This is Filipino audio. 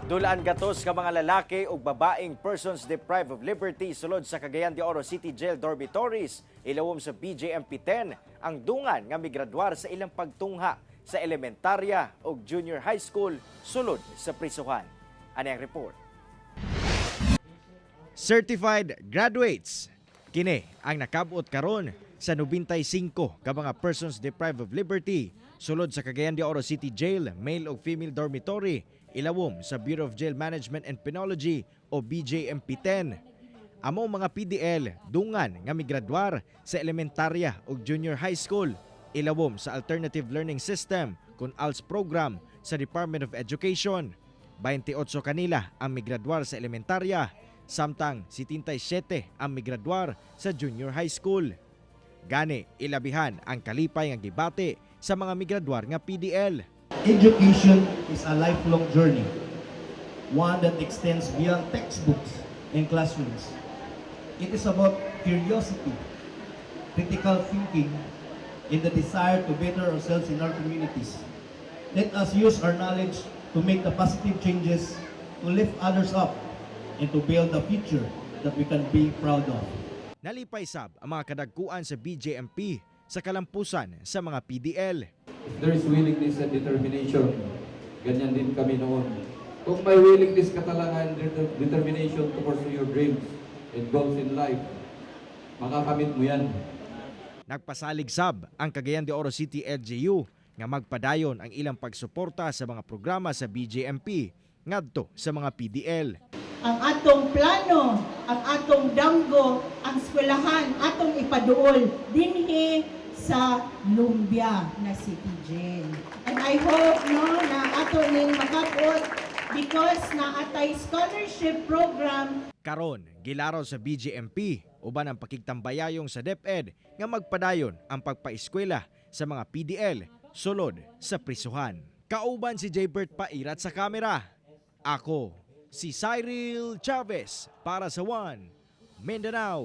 Dulaan gatos ka mga lalaki ug babaeng persons deprived of liberty sulod sa Cagayan de Oro City Jail dormitories ilawom sa BJMP-10 ang dungan nga migraduar sa ilang pagtungha sa elementarya ug junior high school sulod sa prisuhan. Ani ang report. Certified graduates. Kini ang nakabot karon sa 95 ka mga persons deprived of liberty sulod sa Cagayan de Oro City Jail, male ug female dormitory ilawom sa Bureau of Jail Management and Penology o BJMP-10. Amo mga PDL dungan nga migraduar sa elementarya ug junior high school ilawom sa Alternative Learning System kun ALS program sa Department of Education. 28 kanila ang migraduar sa elementarya samtang 77 ang migraduar sa junior high school. Gani ilabihan ang kalipay nga gibati sa mga migraduar nga PDL. Education is a lifelong journey, one that extends beyond textbooks and classrooms. It is about curiosity, critical thinking, and the desire to better ourselves in our communities. Let us use our knowledge to make the positive changes, to lift others up, and to build a future that we can be proud of. Nalipay sab ang mga kadagkuan sa BJMP sa kalampusan sa mga PDL. If there is willingness and determination, ganyan din kami noon. Kung may willingness, katalangan, determination to pursue your dreams and goals in life, makakamit mo yan. Nagpasalig sab ang Cagayan de Oro City LGU nga magpadayon ang ilang pagsuporta sa mga programa sa BJMP ngadto sa mga PDL. Ang atong plano, ang atong damgo, ang eskwelahan, atong ipaduol dinhi sa Lumbia na City Jail. And I hope na ato ning makapot because naatay scholarship program. Karon gilaraw sa BJMP uban ang pakigtambayayong sa DepEd nga magpadayon ang pagpaeskwela sa mga PDL sulod sa prisuhan. Kauban si Jaybert Pairat sa kamera. Ako si Cyril Chavez para sa One Mindanao.